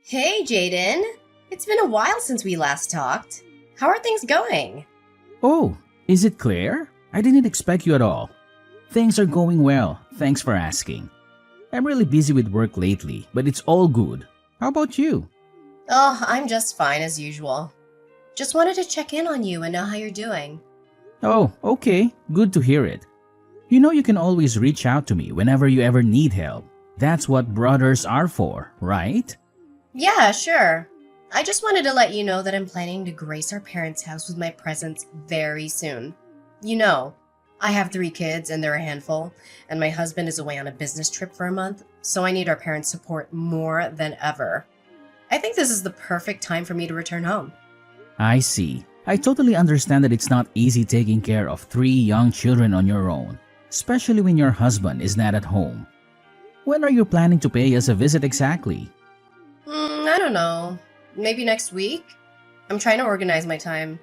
Hey, Jaden. It's been a while since we last talked. How are things going? Oh, is it Claire? I didn't expect you at all. Things are going well, thanks for asking. I'm really busy with work lately, but it's all good. How about you? Oh, I'm just fine as usual. Just wanted to check in on you and know how you're doing. Oh, okay, good to hear it. You know you can always reach out to me whenever you ever need help. That's what brothers are for, right? Yeah, sure. I just wanted to let you know that I'm planning to grace our parents' house with my presence very soon. You know, I have 3 kids and they're a handful, and my husband is away on a business trip for a month, so I need our parents' support more than ever. I think this is the perfect time for me to return home. I see. I totally understand that it's not easy taking care of 3 young children on your own, especially when your husband is not at home. When are you planning to pay us a visit exactly? I don't know. Maybe next week? I'm trying to organize my time.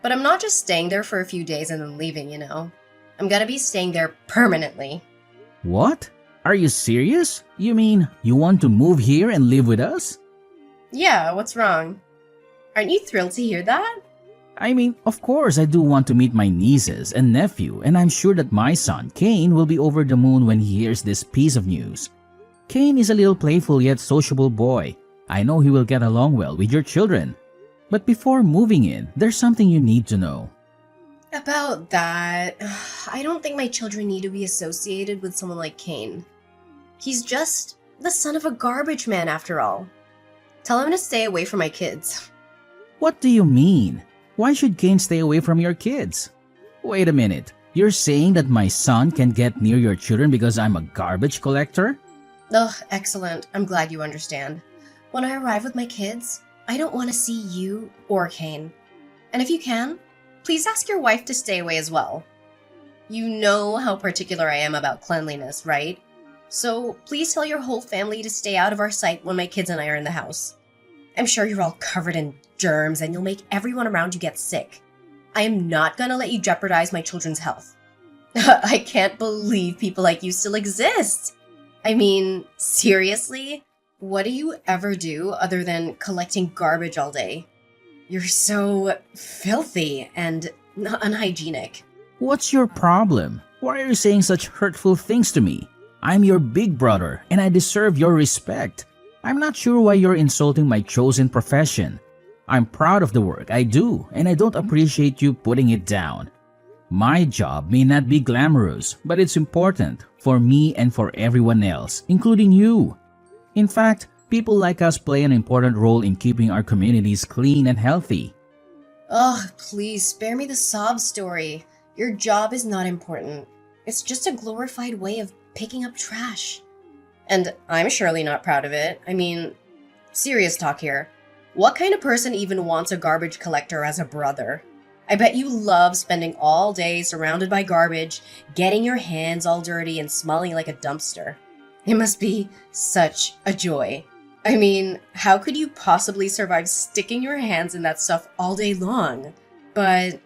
But I'm not just staying there for a few days and then leaving. I'm gonna be staying there permanently. What? Are you serious? You mean you want to move here and live with us? Yeah, what's wrong? Aren't you thrilled to hear that? I mean, of course I do want to meet my nieces and nephew, and I'm sure that my son, Kane, will be over the moon when he hears this piece of news. Kane is a little playful yet sociable boy. I know he will get along well with your children. But before moving in, there's something you need to know. About that, I don't think my children need to be associated with someone like Kane. He's just the son of a garbage man after all. Tell him to stay away from my kids. What do you mean? Why should Kane stay away from your kids? Wait a minute. You're saying that my son can get near your children because I'm a garbage collector? Ugh, excellent. I'm glad you understand. When I arrive with my kids, I don't want to see you or Kane. And if you can, please ask your wife to stay away as well. You know how particular I am about cleanliness, right? So please tell your whole family to stay out of our sight when my kids and I are in the house. I'm sure you're all covered in germs and you'll make everyone around you get sick. I am not gonna let you jeopardize my children's health. I can't believe people like you still exist. I mean, seriously? What do you ever do other than collecting garbage all day? You're so filthy and unhygienic. What's your problem? Why are you saying such hurtful things to me? I'm your big brother and I deserve your respect. I'm not sure why you're insulting my chosen profession. I'm proud of the work I do and I don't appreciate you putting it down. My job may not be glamorous, but it's important for me and for everyone else, including you. In fact, people like us play an important role in keeping our communities clean and healthy. Ugh, please spare me the sob story. Your job is not important. It's just a glorified way of picking up trash. And I'm surely not proud of it. I mean, serious talk here. What kind of person even wants a garbage collector as a brother? I bet you love spending all day surrounded by garbage, getting your hands all dirty and smelling like a dumpster. It must be such a joy. I mean, how could you possibly survive sticking your hands in that stuff all day long? But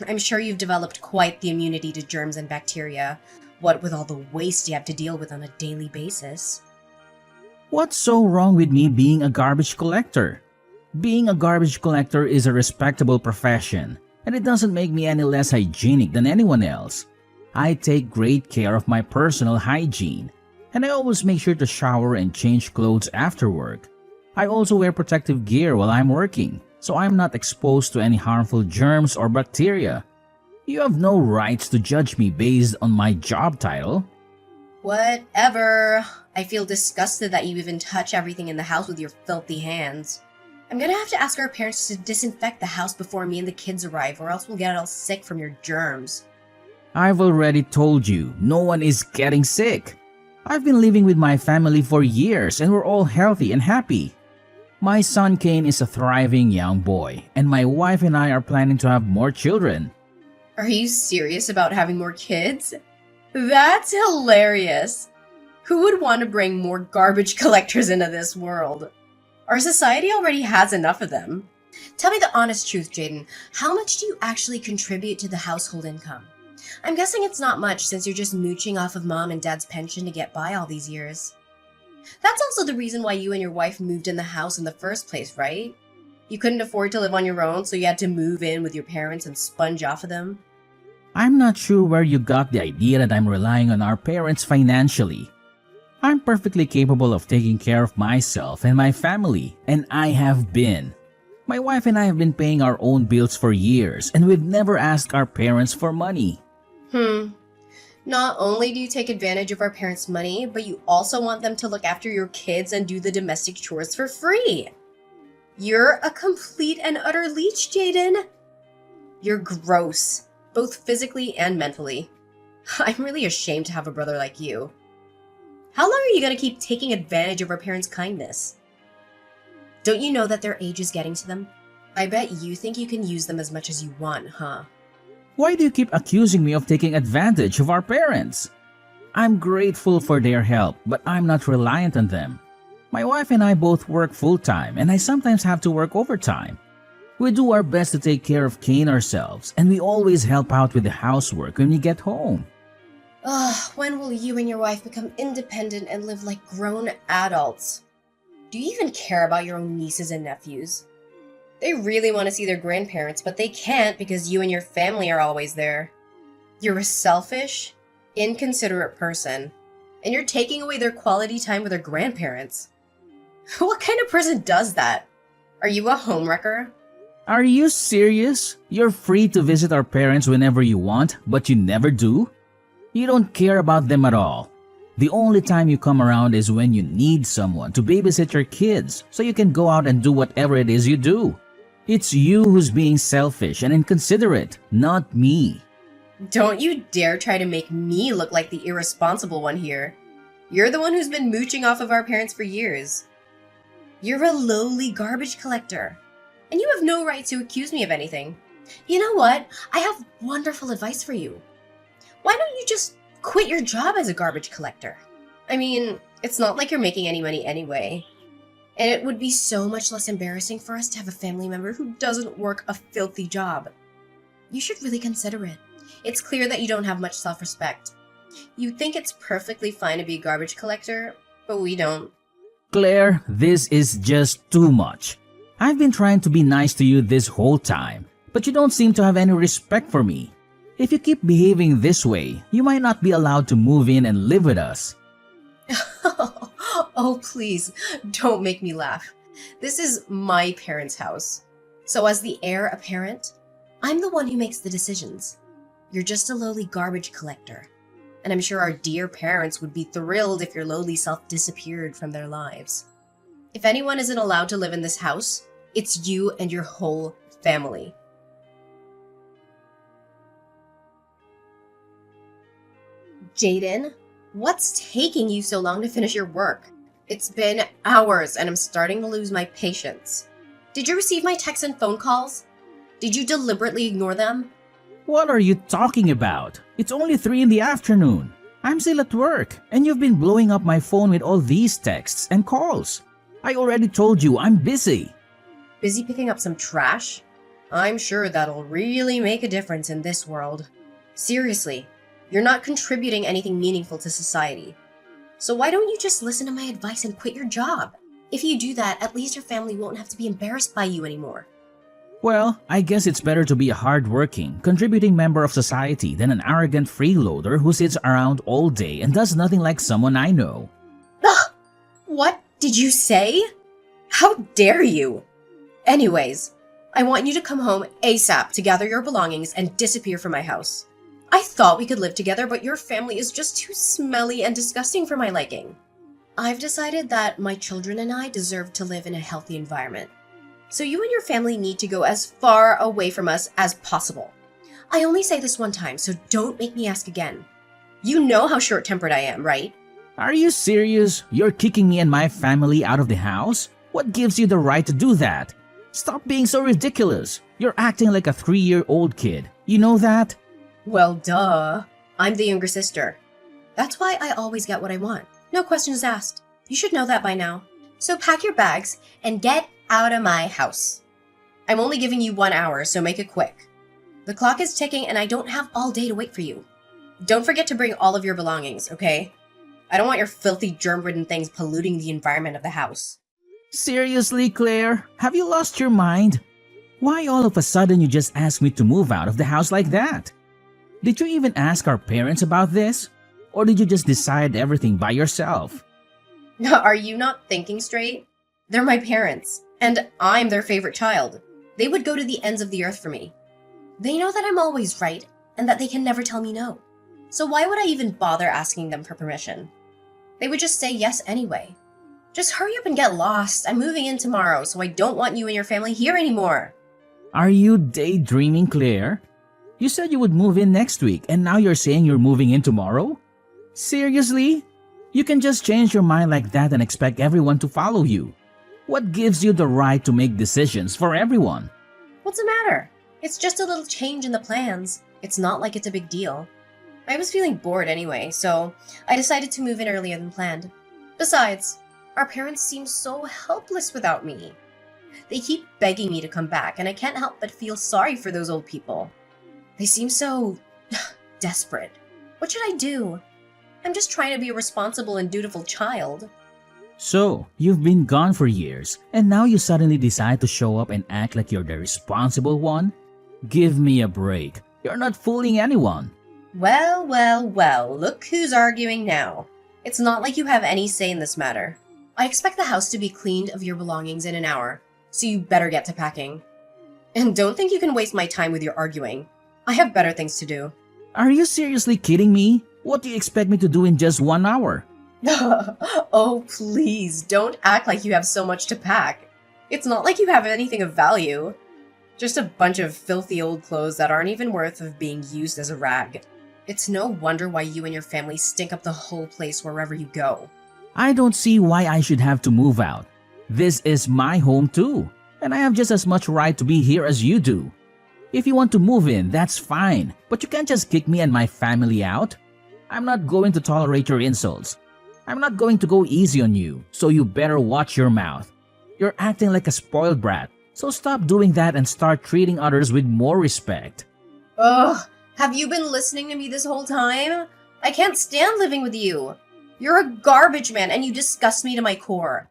I'm sure you've developed quite the immunity to germs and bacteria, what with all the waste you have to deal with on a daily basis. What's so wrong with me being a garbage collector? Being a garbage collector is a respectable profession, and it doesn't make me any less hygienic than anyone else. I take great care of my personal hygiene, and I always make sure to shower and change clothes after work. I also wear protective gear while I'm working, so I'm not exposed to any harmful germs or bacteria. You have no rights to judge me based on my job title. Whatever. I feel disgusted that you even touch everything in the house with your filthy hands. I'm gonna have to ask our parents to disinfect the house before me and the kids arrive, or else we'll get all sick from your germs. I've already told you, no one is getting sick. I've been living with my family for years and we're all healthy and happy. My son Kane is a thriving young boy, and my wife and I are planning to have more children. Are you serious about having more kids? That's hilarious. Who would want to bring more garbage collectors into this world? Our society already has enough of them. Tell me the honest truth, Jaden. How much do you actually contribute to the household income? I'm guessing it's not much since you're just mooching off of mom and dad's pension to get by all these years. That's also the reason why you and your wife moved in the house in the first place, right? You couldn't afford to live on your own, so you had to move in with your parents and sponge off of them. I'm not sure where you got the idea that I'm relying on our parents financially. I'm perfectly capable of taking care of myself and my family, and I have been. My wife and I have been paying our own bills for years, and we've never asked our parents for money. Not only do you take advantage of our parents' money, but you also want them to look after your kids and do the domestic chores for free. You're a complete and utter leech, Jaden. You're gross, both physically and mentally. I'm really ashamed to have a brother like you. How long are you going to keep taking advantage of our parents' kindness? Don't you know that their age is getting to them? I bet you think you can use them as much as you want, huh? Why do you keep accusing me of taking advantage of our parents? I'm grateful for their help, but I'm not reliant on them. My wife and I both work full-time, and I sometimes have to work overtime. We do our best to take care of Kane ourselves, and we always help out with the housework when we get home. When will you and your wife become independent and live like grown adults? Do you even care about your own nieces and nephews? They really want to see their grandparents, but they can't because you and your family are always there. You're a selfish, inconsiderate person, and you're taking away their quality time with their grandparents. What kind of person does that? Are you a homewrecker? Are you serious? You're free to visit our parents whenever you want, but you never do? You don't care about them at all. The only time you come around is when you need someone to babysit your kids so you can go out and do whatever it is you do. It's you who's being selfish and inconsiderate, not me. Don't you dare try to make me look like the irresponsible one here. You're the one who's been mooching off of our parents for years. You're a lowly garbage collector, and you have no right to accuse me of anything. You know what? I have wonderful advice for you. Why don't you just quit your job as a garbage collector? I mean, it's not like you're making any money anyway. And it would be so much less embarrassing for us to have a family member who doesn't work a filthy job. You should really consider it. It's clear that you don't have much self-respect. You think it's perfectly fine to be a garbage collector, but we don't. Claire, this is just too much. I've been trying to be nice to you this whole time, but you don't seem to have any respect for me. If you keep behaving this way, you might not be allowed to move in and live with us. Oh, please, don't make me laugh. This is my parents' house. So as the heir apparent, I'm the one who makes the decisions. You're just a lowly garbage collector. And I'm sure our dear parents would be thrilled if your lowly self disappeared from their lives. If anyone isn't allowed to live in this house, it's you and your whole family. Jaden, what's taking you so long to finish your work? It's been hours and I'm starting to lose my patience. Did you receive my texts and phone calls? Did you deliberately ignore them? What are you talking about? It's only 3 in the afternoon. I'm still at work, and you've been blowing up my phone with all these texts and calls. I already told you I'm busy. Busy picking up some trash? I'm sure that'll really make a difference in this world. Seriously, you're not contributing anything meaningful to society. So why don't you just listen to my advice and quit your job? If you do that, at least your family won't have to be embarrassed by you anymore. Well, I guess it's better to be a hardworking, contributing member of society than an arrogant freeloader who sits around all day and does nothing like someone I know. Ugh! What did you say? How dare you? Anyways, I want you to come home ASAP to gather your belongings and disappear from my house. I thought we could live together, but your family is just too smelly and disgusting for my liking. I've decided that my children and I deserve to live in a healthy environment. So you and your family need to go as far away from us as possible. I only say this one time, so don't make me ask again. You know how short-tempered I am, right? Are you serious? You're kicking me and my family out of the house? What gives you the right to do that? Stop being so ridiculous. You're acting like a 3-year-old kid. You know that? Well, duh. I'm the younger sister. That's why I always get what I want. No questions asked. You should know that by now. So pack your bags and get out of my house. I'm only giving you 1 hour, so make it quick. The clock is ticking and I don't have all day to wait for you. Don't forget to bring all of your belongings, okay? I don't want your filthy germ-ridden things polluting the environment of the house. Seriously, Claire? Have you lost your mind? Why all of a sudden you just asked me to move out of the house like that? Did you even ask our parents about this? Or did you just decide everything by yourself? Are you not thinking straight? They're my parents, and I'm their favorite child. They would go to the ends of the earth for me. They know that I'm always right, and that they can never tell me no. So why would I even bother asking them for permission? They would just say yes anyway. Just hurry up and get lost. I'm moving in tomorrow, so I don't want you and your family here anymore. Are you daydreaming, Claire? You said you would move in next week, and now you're saying you're moving in tomorrow? Seriously? You can just change your mind like that and expect everyone to follow you. What gives you the right to make decisions for everyone? What's the matter? It's just a little change in the plans. It's not like it's a big deal. I was feeling bored anyway, so I decided to move in earlier than planned. Besides, our parents seem so helpless without me. They keep begging me to come back, and I can't help but feel sorry for those old people. They seem so desperate. What should I do? I'm just trying to be a responsible and dutiful child. So, you've been gone for years, and now you suddenly decide to show up and act like you're the responsible one? Give me a break. You're not fooling anyone. Well, look who's arguing now. It's not like you have any say in this matter. I expect the house to be cleaned of your belongings in an hour, so you better get to packing. And don't think you can waste my time with your arguing. I have better things to do. Are you seriously kidding me? What do you expect me to do in just 1 hour? Oh, please, don't act like you have so much to pack. It's not like you have anything of value. Just a bunch of filthy old clothes that aren't even worth of being used as a rag. It's no wonder why you and your family stink up the whole place wherever you go. I don't see why I should have to move out. This is my home too, and I have just as much right to be here as you do. If you want to move in, that's fine, but you can't just kick me and my family out. I'm not going to tolerate your insults. I'm not going to go easy on you, so you better watch your mouth. You're acting like a spoiled brat, so stop doing that and start treating others with more respect. Ugh, have you been listening to me this whole time? I can't stand living with you. You're a garbage man and you disgust me to my core.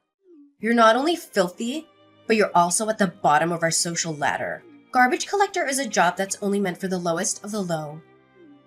You're not only filthy, but you're also at the bottom of our social ladder. Garbage collector is a job that's only meant for the lowest of the low.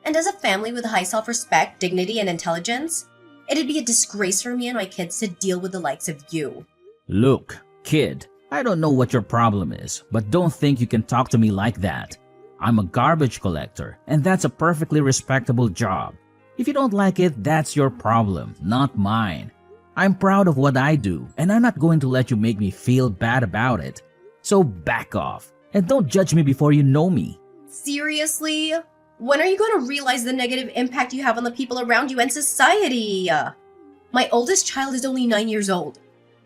And as a family with high self-respect, dignity, and intelligence, it'd be a disgrace for me and my kids to deal with the likes of you. Look, kid, I don't know what your problem is, but don't think you can talk to me like that. I'm a garbage collector, and that's a perfectly respectable job. If you don't like it, that's your problem, not mine. I'm proud of what I do, and I'm not going to let you make me feel bad about it. So back off, and don't judge me before you know me. Seriously? When are you going to realize the negative impact you have on the people around you and society? My oldest child is only 9 years old.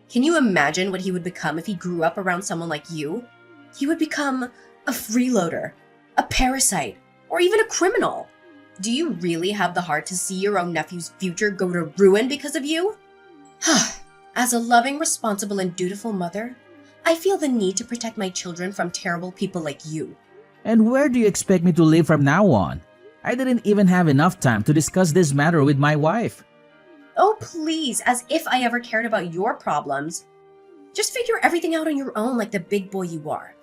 Can you imagine what he would become if he grew up around someone like you? He would become a freeloader, a parasite, or even a criminal. Do you really have the heart to see your own nephew's future go to ruin because of you? As a loving, responsible, and dutiful mother, I feel the need to protect my children from terrible people like you. And where do you expect me to live from now on? I didn't even have enough time to discuss this matter with my wife. Oh, please, as if I ever cared about your problems. Just figure everything out on your own like the big boy you are.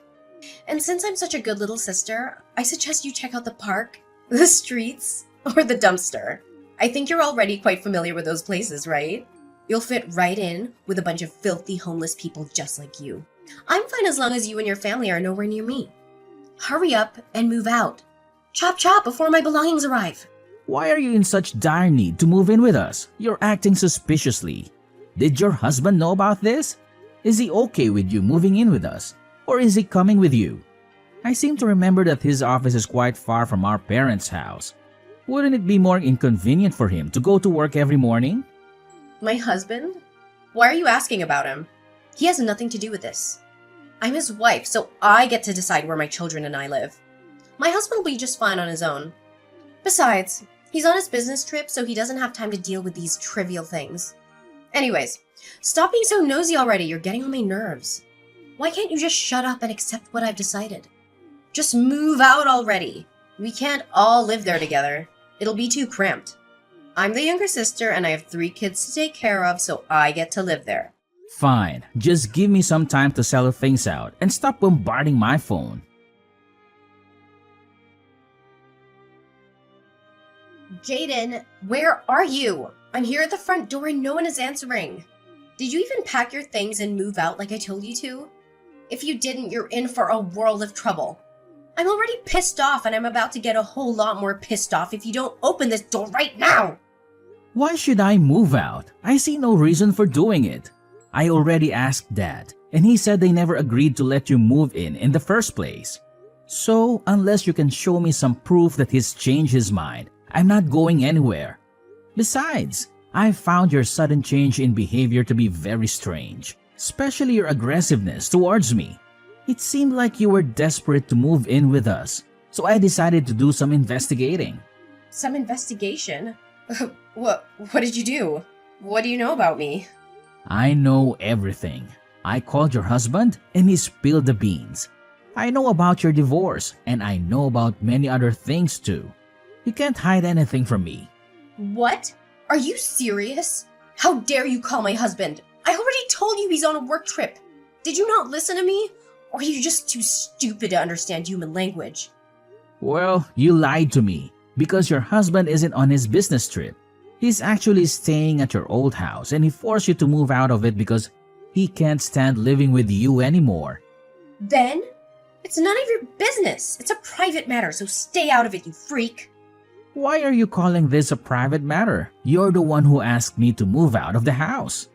And since I'm such a good little sister, I suggest you check out the park, the streets, or the dumpster. I think you're already quite familiar with those places, right? You'll fit right in with a bunch of filthy homeless people just like you. I'm fine as long as you and your family are nowhere near me. Hurry up and move out. Chop chop before my belongings arrive. Why are you in such dire need to move in with us? You're acting suspiciously. Did your husband know about this? Is he okay with you moving in with us? Or is he coming with you? I seem to remember that his office is quite far from our parents' house. Wouldn't it be more inconvenient for him to go to work every morning? My husband? Why are you asking about him? He has nothing to do with this. I'm his wife, so I get to decide where my children and I live. My husband will be just fine on his own. Besides, he's on his business trip, so he doesn't have time to deal with these trivial things. Anyways, stop being so nosy already. You're getting on my nerves. Why can't you just shut up and accept what I've decided? Just move out already. We can't all live there together. It'll be too cramped. I'm the younger sister and I have 3 kids to take care of, so I get to live there. Fine, just give me some time to settle things out and stop bombarding my phone. Jaden, where are you? I'm here at the front door and no one is answering. Did you even pack your things and move out like I told you to? If you didn't, you're in for a world of trouble. I'm already pissed off and I'm about to get a whole lot more pissed off if you don't open this door right now! Why should I move out? I see no reason for doing it. I already asked Dad, and he said they never agreed to let you move in the first place. So, unless you can show me some proof that he's changed his mind, I'm not going anywhere. Besides, I found your sudden change in behavior to be very strange, especially your aggressiveness towards me. It seemed like you were desperate to move in with us, so I decided to do some investigating. Some investigation? What did you do? What do you know about me? I know everything. I called your husband and he spilled the beans. I know about your divorce and I know about many other things too. You can't hide anything from me. What? Are you serious? How dare you call my husband? I already told you he's on a work trip. Did you not listen to me? Or are you just too stupid to understand human language? Well, you lied to me because your husband isn't on his business trip. He's actually staying at your old house and he forced you to move out of it because he can't stand living with you anymore. Then? It's none of your business. It's a private matter, so stay out of it, you freak. Why are you calling this a private matter? You're the one who asked me to move out of the house.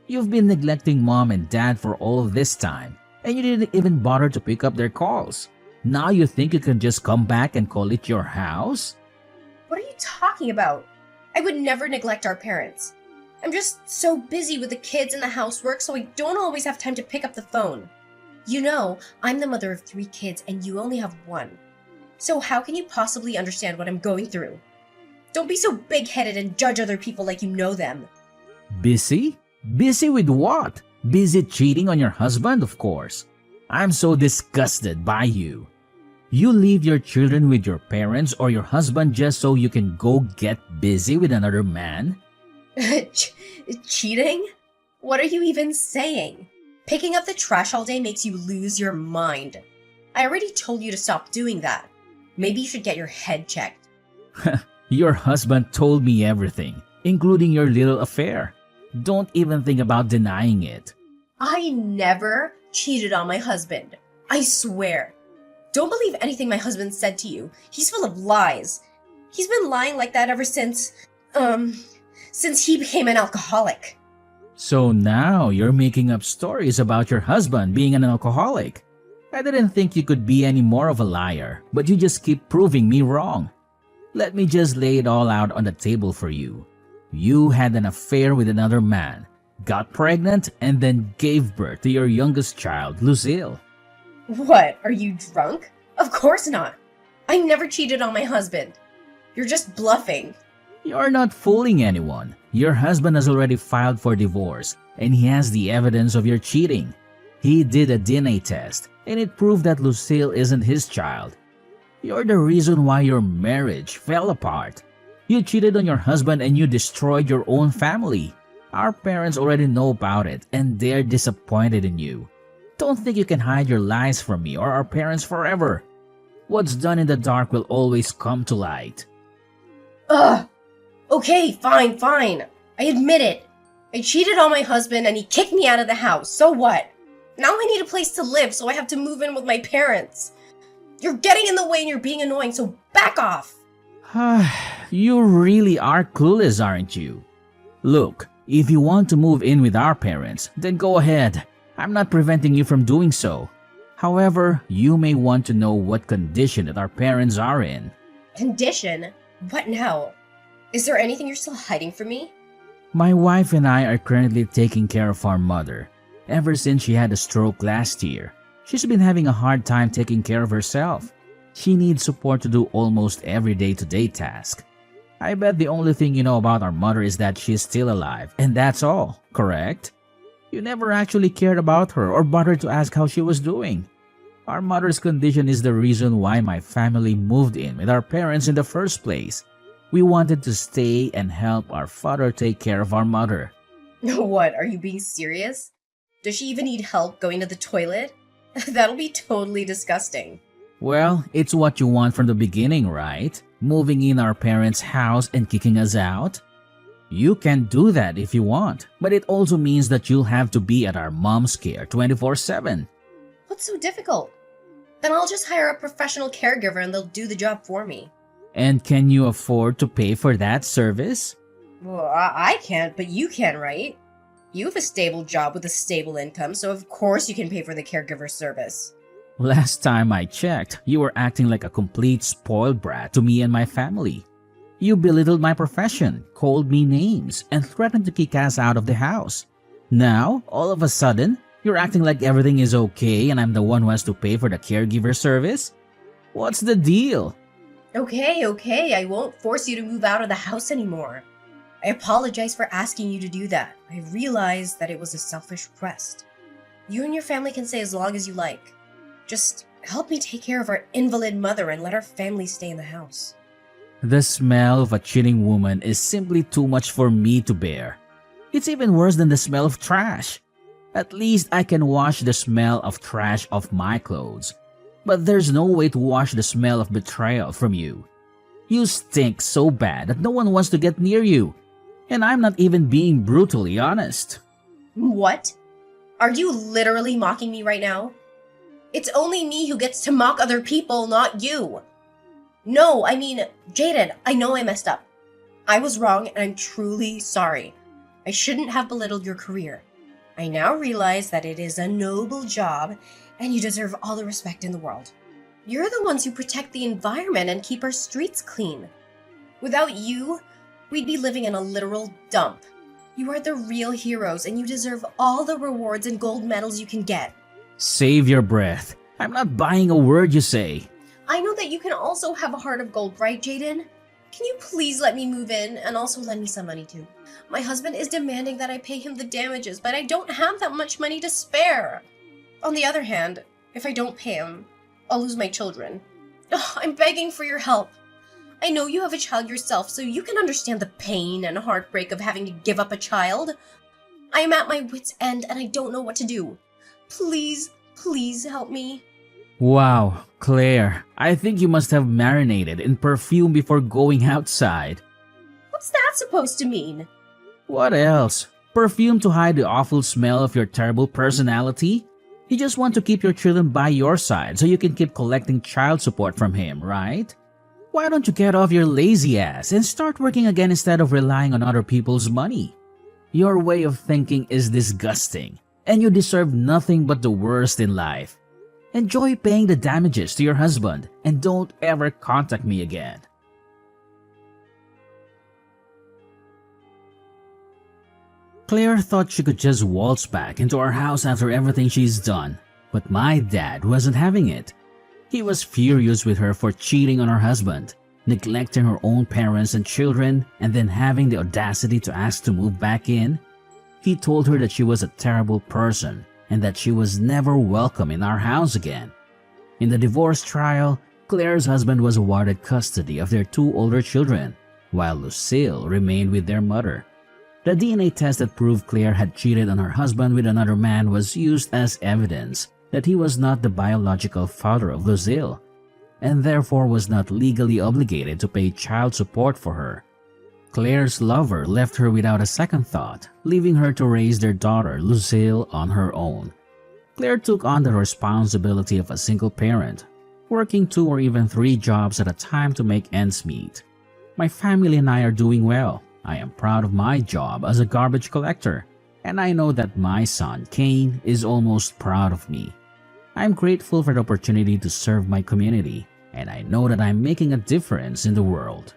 You've been neglecting Mom and Dad for all of this time, and you didn't even bother to pick up their calls. Now you think you can just come back and call it your house? What are you talking about? I would never neglect our parents. I'm just so busy with the kids and the housework, so I don't always have time to pick up the phone. You know, I'm the mother of 3 kids and you only have 1. So how can you possibly understand what I'm going through? Don't be so big-headed and judge other people like you know them. Busy? Busy with what? Busy cheating on your husband, of course. I'm so disgusted by you. You leave your children with your parents or your husband just so you can go get busy with another man? Cheating? What are you even saying? Picking up the trash all day makes you lose your mind. I already told you to stop doing that. Maybe you should get your head checked. Your husband told me everything, including your little affair. Don't even think about denying it. I never cheated on my husband. I swear. Don't believe anything my husband said to you. He's full of lies. He's been lying like that ever since he became an alcoholic. So now you're making up stories about your husband being an alcoholic. I didn't think you could be any more of a liar, but you just keep proving me wrong. Let me just lay it all out on the table for you. You had an affair with another man, got pregnant, and then gave birth to your youngest child, Lucille. What, are you drunk? Of course not. I never cheated on my husband. You're just bluffing. You're not fooling anyone. Your husband has already filed for divorce, and he has the evidence of your cheating. He did a DNA test, and it proved that Lucille isn't his child. You're the reason why your marriage fell apart. You cheated on your husband and you destroyed your own family. Our parents already know about it, and they're disappointed in you. Don't think you can hide your lies from me or our parents forever. What's done in the dark will always come to light. Ugh! Okay, fine. I admit it. I cheated on my husband and he kicked me out of the house. So what? Now I need a place to live, so I have to move in with my parents. You're getting in the way and you're being annoying, so back off! You really are clueless, aren't you? Look, if you want to move in with our parents, then go ahead. I'm not preventing you from doing so. However, you may want to know what condition that our parents are in. Condition? What now? Is there anything you're still hiding from me? My wife and I are currently taking care of our mother. Ever since she had a stroke last year, she's been having a hard time taking care of herself. She needs support to do almost every day-to-day task. I bet the only thing you know about our mother is that she's still alive, and that's all, correct? You never actually cared about her or bothered to ask how she was doing. Our mother's condition is the reason why my family moved in with our parents in the first place. We wanted to stay and help our father take care of our mother. What, are you being serious? Does she even need help going to the toilet? That'll be totally disgusting. Well, it's what you want from the beginning, right? Moving in our parents' house and kicking us out? You can do that if you want, but it also means that you'll have to be at our mom's care 24/7. What's so difficult? Then I'll just hire a professional caregiver and they'll do the job for me. And can you afford to pay for that service? Well, I can't, but you can, right? You have a stable job with a stable income, so of course you can pay for the caregiver service. Last time I checked, you were acting like a complete spoiled brat to me and my family. You belittled my profession, called me names, and threatened to kick us out of the house. Now, all of a sudden, you're acting like everything is okay and I'm the one who has to pay for the caregiver service? What's the deal? Okay, I won't force you to move out of the house anymore. I apologize for asking you to do that. I realized that it was a selfish request. You and your family can stay as long as you like. Just help me take care of our invalid mother and let our family stay in the house. The smell of a cheating woman is simply too much for me to bear. It's even worse than the smell of trash. At least I can wash the smell of trash off my clothes. But there's no way to wash the smell of betrayal from you. You stink so bad that no one wants to get near you. And I'm not even being brutally honest. What? Are you literally mocking me right now? It's only me who gets to mock other people, not you. No, I mean, Jaden, I know I messed up. I was wrong and I'm truly sorry. I shouldn't have belittled your career. I now realize that it is a noble job and you deserve all the respect in the world. You're the ones who protect the environment and keep our streets clean. Without you, we'd be living in a literal dump. You are the real heroes and you deserve all the rewards and gold medals you can get. Save your breath. I'm not buying a word you say. I know that you can also have a heart of gold, right, Jaden? Can you please let me move in and also lend me some money too? My husband is demanding that I pay him the damages, but I don't have that much money to spare. On the other hand, if I don't pay him, I'll lose my children. Ugh, I'm begging for your help. I know you have a child yourself, so you can understand the pain and heartbreak of having to give up a child. I am at my wit's end and I don't know what to do. Please help me. Wow, Claire, I think you must have marinated in perfume before going outside. What's that supposed to mean? What else? Perfume to hide the awful smell of your terrible personality? You just want to keep your children by your side so you can keep collecting child support from him, right? Why don't you get off your lazy ass and start working again instead of relying on other people's money? Your way of thinking is disgusting, and you deserve nothing but the worst in life. Enjoy paying the damages to your husband and don't ever contact me again. Claire thought she could just waltz back into our house after everything she's done, but my dad wasn't having it. He was furious with her for cheating on her husband, neglecting her own parents and children, and then having the audacity to ask to move back in. He told her that she was a terrible person and that she was never welcome in our house again. In the divorce trial, Claire's husband was awarded custody of their two older children, while Lucille remained with their mother. The DNA test that proved Claire had cheated on her husband with another man was used as evidence that he was not the biological father of Lucille, and therefore was not legally obligated to pay child support for her. Claire's lover left her without a second thought, leaving her to raise their daughter, Lucille, on her own. Claire took on the responsibility of a single parent, working 2 or even 3 jobs at a time to make ends meet. My family and I are doing well. I am proud of my job as a garbage collector, and I know that my son, Kane, is almost proud of me. I'm grateful for the opportunity to serve my community, and I know that I'm making a difference in the world.